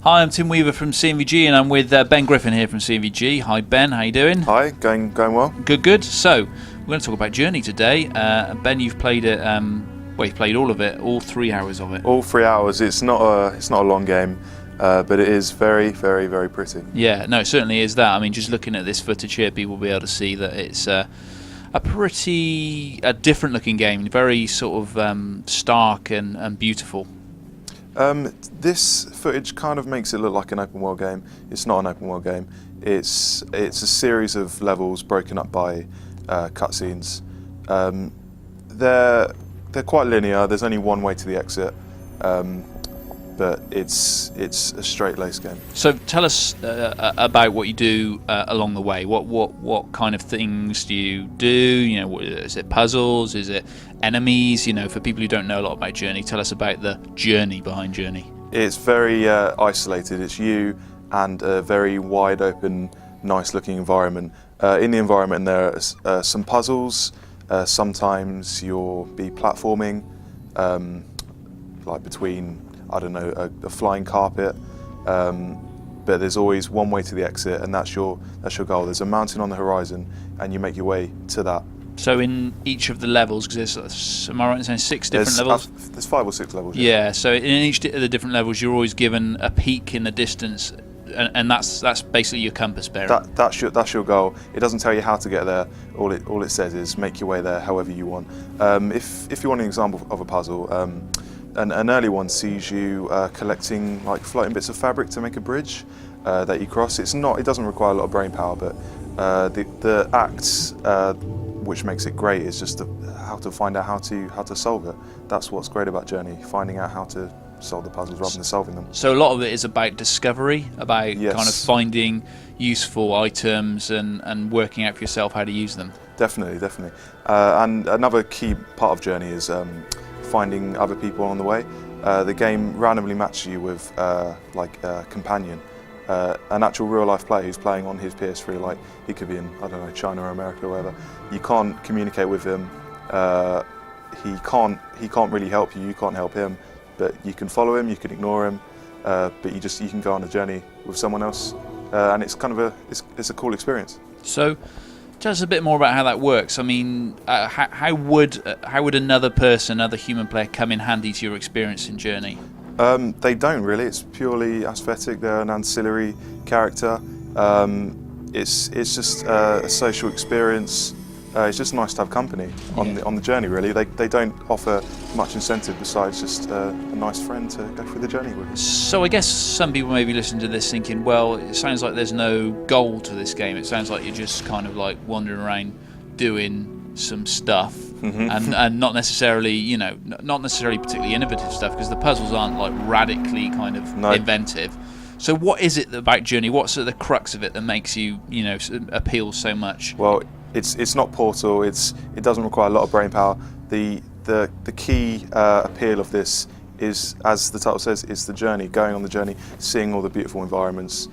Hi, I'm Tim Weaver from CMVG, and I'm with Ben Griffin here from CMVG. Hi Ben, how you doing? Hi, going well. Good. So we're going to talk about Journey today. Ben, you've played it. You've played all of it, all 3 hours of it. All 3 hours. It's not a long game, but it is very, very, very pretty. Yeah, no, it certainly is that. I mean, just looking at this footage here, people will be able to see that it's a different looking game, very sort of stark and beautiful. This footage kind of makes it look like an open world game. It's not an open world game. It's a series of levels broken up by cutscenes. They're quite linear. There's only one way to the exit, but it's a straight-laced game. So tell us about what you do along the way. What kind of things do you do? You know, is it puzzles? Is it enemies? You know, for people who don't know a lot about Journey, tell us about the journey behind Journey. It's very isolated. It's you and a very wide open, nice looking environment. In the environment there are some puzzles. Sometimes you'll be platforming, like between, I don't know, a flying carpet. But there's always one way to the exit, and that's your goal. There's a mountain on the horizon, and you make your way to that. So in each of the levels, because there's, am I right in saying 6 different levels? There's 5 or 6 levels. Yeah. So in each of the different levels, you're always given a peak in the distance, and that's basically your compass bearing. That's your goal. It doesn't tell you how to get there. All it says is make your way there however you want. If you want an example of a puzzle, an early one sees you collecting like floating bits of fabric to make a bridge that you cross. It doesn't require a lot of brain power, but the acts which makes it great is just how to find out how to solve it. That's what's great about Journey, finding out how to solve the puzzles rather than solving them. So a lot of it is about discovery, about Yes. kind of finding useful items and working out for yourself how to use them. Definitely. And another key part of Journey is finding other people on the way. The game randomly matches you with like a companion, an actual real-life player who's playing on his PS3. Like he could be in, I don't know, China or America or wherever. You can't communicate with him. He can't really help you. You can't help him. But you can follow him. You can ignore him. But you can go on a journey with someone else, and it's kind of it's a cool experience. So tell us a bit more about how that works. I mean, how would another human player come in handy to your experience in Journey? They don't really. It's purely aesthetic. They're an ancillary character. It's just a social experience. It's just nice to have company on the journey. Really, they don't offer much incentive besides just a nice friend to go through the journey with. So I guess some people may be listening to this thinking, well, it sounds like there's no goal to this game. It sounds like you're just kind of like wandering around doing some stuff, and not necessarily, not necessarily particularly innovative stuff, because the puzzles aren't like radically kind of inventive. So what is it about Journey? What's the crux of it that makes you, appeal so much? Well, it's not Portal. It doesn't require a lot of brain power. The key appeal of this is, as the title says, is the journey. Going on the journey, seeing all the beautiful environments,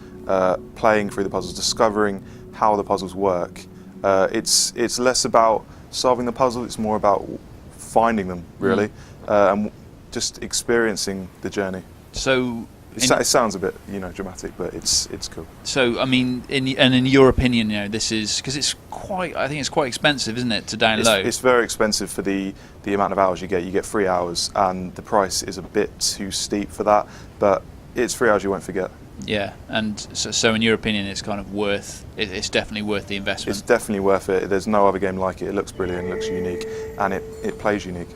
playing through the puzzles, discovering how the puzzles work. It's less about solving the puzzle. It's more about finding them, really, and just experiencing the journey. So. It sounds a bit, dramatic, but it's cool. So, I mean, in your opinion, this is because I think it's quite expensive, isn't it, to download? It's very expensive for the amount of hours you get. You get 3 hours, and the price is a bit too steep for that. But it's 3 hours you won't forget. Yeah, and so in your opinion, it's kind of it's definitely worth the investment. It's definitely worth it. There's no other game like it. It looks brilliant, it looks unique, and it plays unique.